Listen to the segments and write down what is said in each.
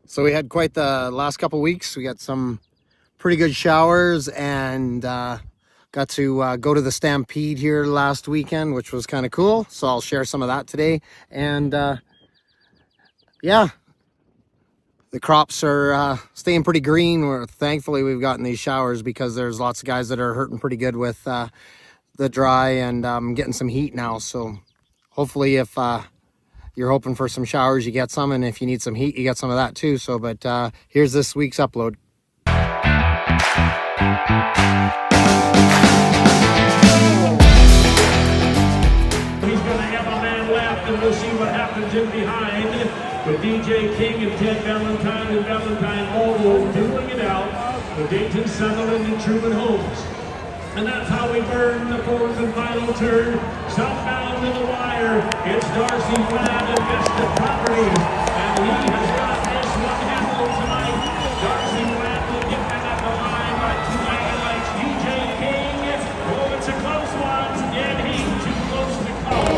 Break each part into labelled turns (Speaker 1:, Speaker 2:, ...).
Speaker 1: So we had quite the last couple weeks. We got some pretty good showers and got to go to the Stampede here last weekend, which was kind of cool. So I'll share some of that today. And yeah, the crops are staying pretty green. Thankfully we've gotten these showers because there's lots of guys that are hurting pretty good with the dry, and getting some heat now. So hopefully if you're hoping for some showers, you get some, and if you need some heat, you get some of that too. So, but here's this week's upload.
Speaker 2: He's going to have a man left, and we'll see what happens in behind with DJ King and Ted Valentine all doing it out with Dayton Sutherland and Truman Holmes. And that's how we burn the fourth and final turn. Southbound to the wire, it's Darcy Fladd and Vista Properties. And he has got this one handled tonight. Darcy Fladd will get them at the line by 2 highlights. DJ King, oh, it's a close one. And he's too close to call.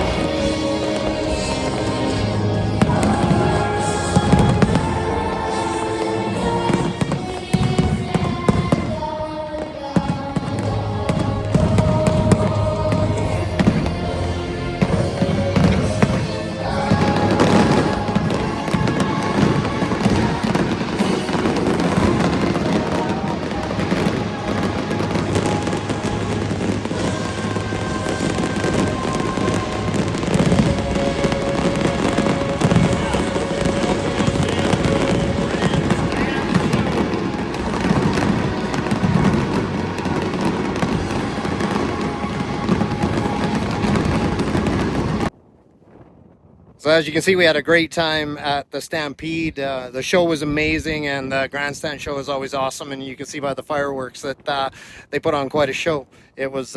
Speaker 1: So as you can see, we had a great time at the Stampede. The show was amazing, and the grandstand show is always awesome. And you can see by the fireworks that they put on quite a show. It was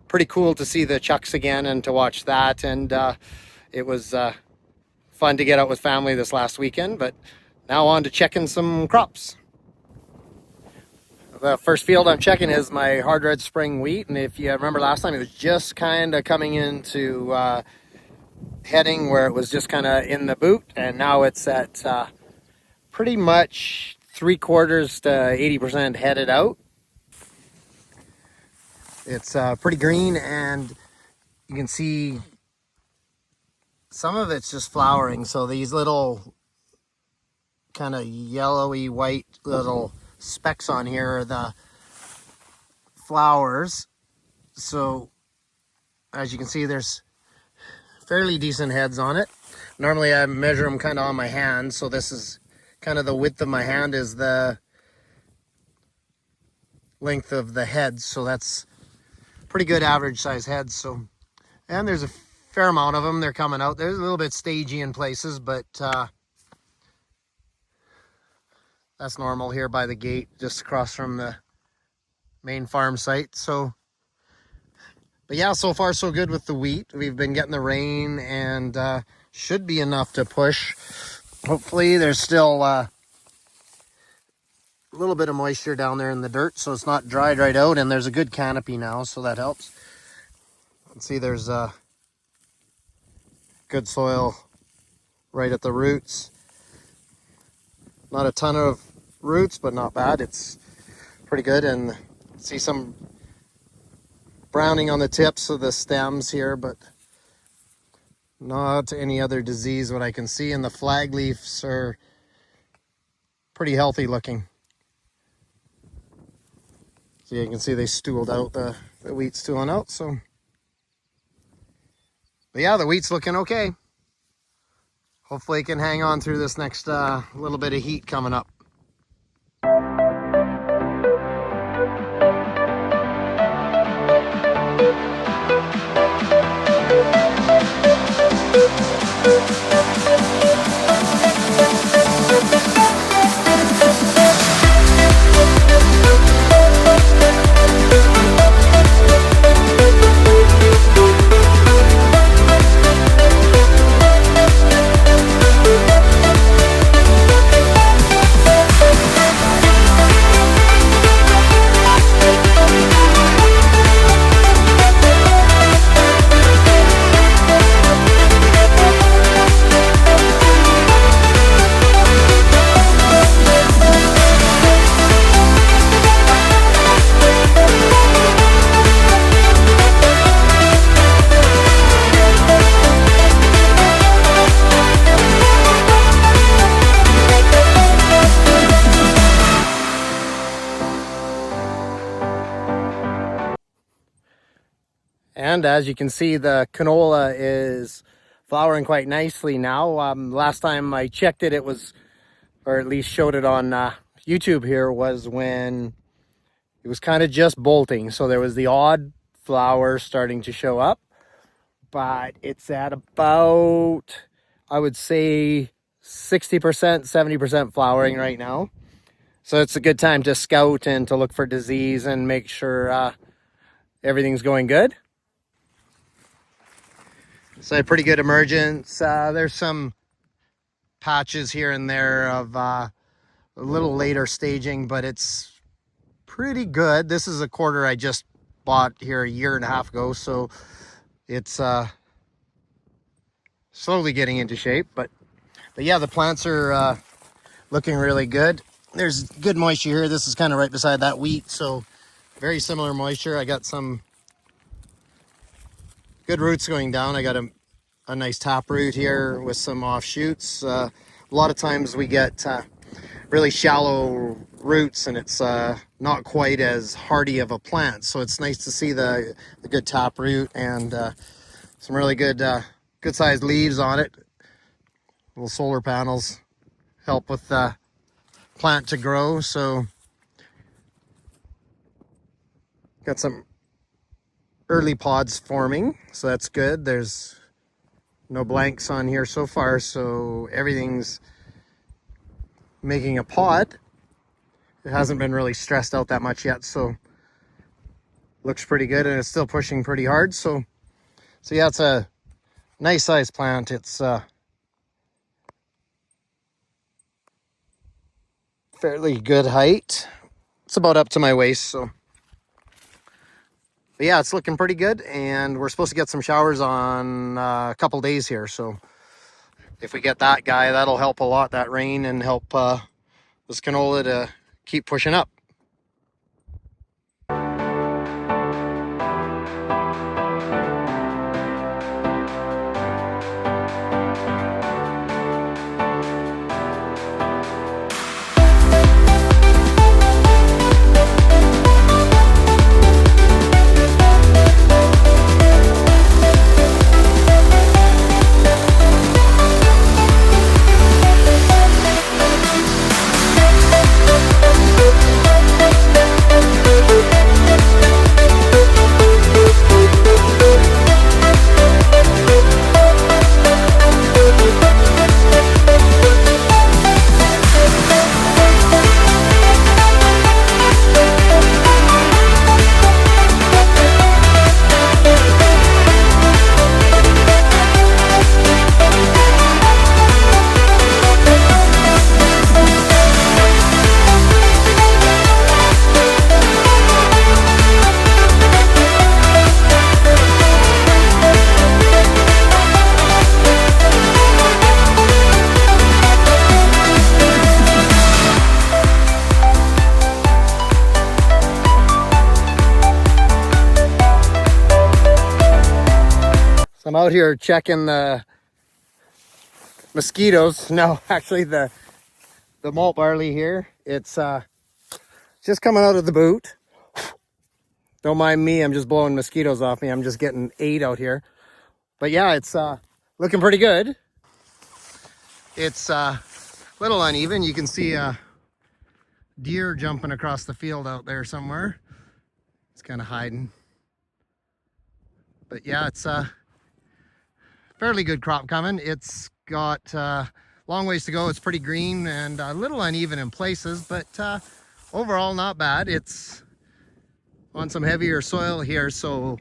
Speaker 1: pretty cool to see the Chucks again and to watch that. And it was fun to get out with family this last weekend. But now on to checking some crops. The first field I'm checking is my hard red spring wheat. And if you remember last time, it was just kind of coming into heading where it was just kind of in the boot, and now it's at pretty much 3/4 to 80% headed out. It's pretty green, and you can see some of it's just flowering. So these little kind of yellowy white little specks on here are the flowers. So as you can see, there's fairly decent heads on it. Normally I measure them kind of on my hand, so this is kind of the width of my hand is the length of the heads, so that's pretty good average size heads. So, and there's a fair amount of them. They're coming out. They're a little bit stagey in places, but that's normal here by the gate just across from the main farm site. So but yeah, so far so good with the wheat. We've been getting the rain, and should be enough to push. Hopefully there's still a little bit of moisture down there in the dirt, so it's not dried right out, and there's a good canopy now, so that helps. You can see there's good soil right at the roots. Not a ton of roots, but not bad. It's pretty good, and see some browning on the tips of the stems here, but not any other disease what I can see, and the flag leaves are pretty healthy looking. So you can see they stooled out, the wheat's stooling out. So but yeah, the wheat's looking okay. Hopefully it can hang on through this next little bit of heat coming up. and as you can see, the canola is flowering quite nicely now. Last time I checked it, it was, or at least showed it on YouTube here, was when it was kind of just bolting. So there was the odd flower starting to show up, but it's at about, I would say, 60%, 70% flowering right now. So it's a good time to scout and to look for disease and make sure everything's going good. So a pretty good emergence. There's some patches here and there of a little later staging, but it's pretty good. This is a quarter I just bought here a year and a half ago, so it's slowly getting into shape. But yeah, the plants are looking really good. There's good moisture here. This is kind of right beside that wheat, so very similar moisture. I got some good roots going down. I got a nice tap root here with some offshoots. A lot of times we get really shallow roots and it's not quite as hardy of a plant. So it's nice to see the good tap root and some really good sized leaves on it. Little solar panels help with the plant to grow. So got some early pods forming, so that's good. There's no blanks on here so far, so everything's making a pod. It hasn't been really stressed out that much yet, so looks pretty good, and it's still pushing pretty hard. So yeah, it's a nice sized plant. It's fairly good height. It's about up to my waist, so. But yeah, it's looking pretty good, and we're supposed to get some showers on a couple days here. So if we get that guy, that'll help a lot, that rain, and help this canola to keep pushing up. I'm out here checking the mosquitoes. No, actually the malt barley here. It's just coming out of the boot. Don't mind me, I'm just blowing mosquitoes off me. I'm just getting 8 out here. But yeah, it's looking pretty good. It's a little uneven. You can see a deer jumping across the field out there somewhere. It's kind of hiding. But yeah, it's fairly good crop coming. It's got long ways to go. It's pretty green and a little uneven in places, but overall not bad. It's on some heavier soil here, so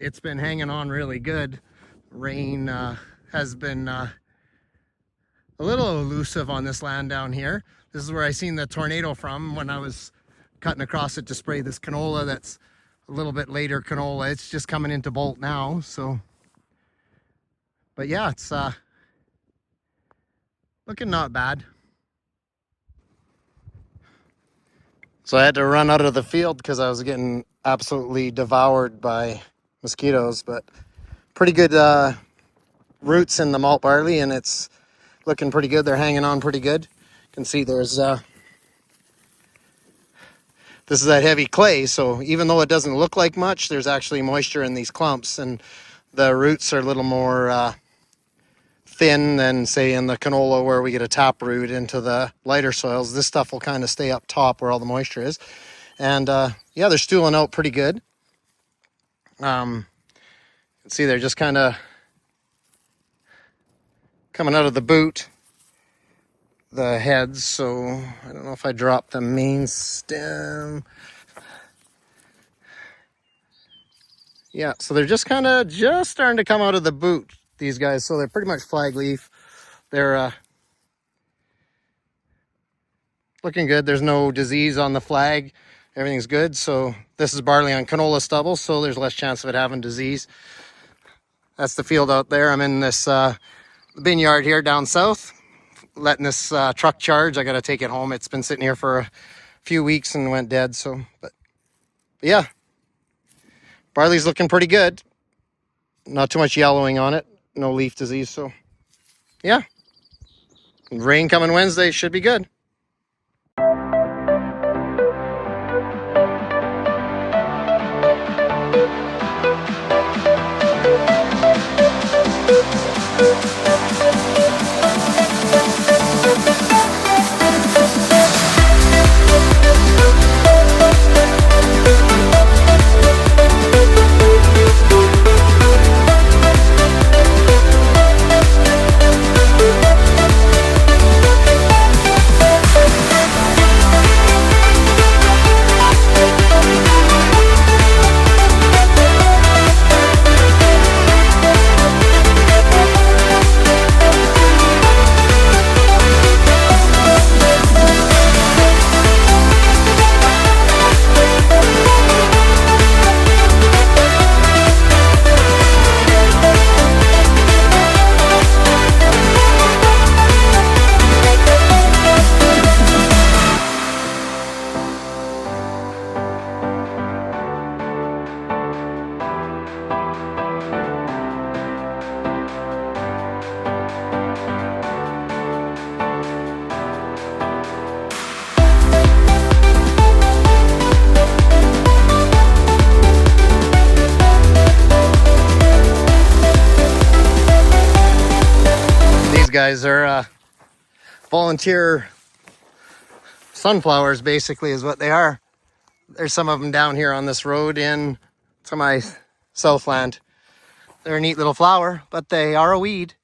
Speaker 1: it's been hanging on really good. Rain has been a little elusive on this land down here. This is where I seen the tornado from when I was cutting across it to spray this canola. That's a little bit later canola. It's just coming into bolt now, so. But yeah, it's looking not bad. So I had to run out of the field because I was getting absolutely devoured by mosquitoes, but pretty good roots in the malt barley, and it's looking pretty good. They're hanging on pretty good. You can see there's this is that heavy clay. So even though it doesn't look like much, there's actually moisture in these clumps, and the roots are a little more thin than say in the canola where we get a tap root into the lighter soils. This stuff will kind of stay up top where all the moisture is. And yeah, they're stooling out pretty good. See, they're just kind of coming out of the boot, the heads. So I don't know if I dropped the main stem. Yeah, so they're just kind of just starting to come out of the boot, these guys. So they're pretty much flag leaf. They're looking good. There's no disease on the flag. Everything's good. So this is barley on canola stubble, so there's less chance of it having disease. That's the field out there. I'm in this vineyard here down south, letting this truck charge. I got to take it home. It's been sitting here for a few weeks and went dead. So, but yeah, barley's looking pretty good. Not too much yellowing on it. No leaf disease. So yeah, rain coming Wednesday should be good. Guys are volunteer sunflowers, basically, is what they are. There's some of them down here on this road in to my southland. They're a neat little flower, but they are a weed.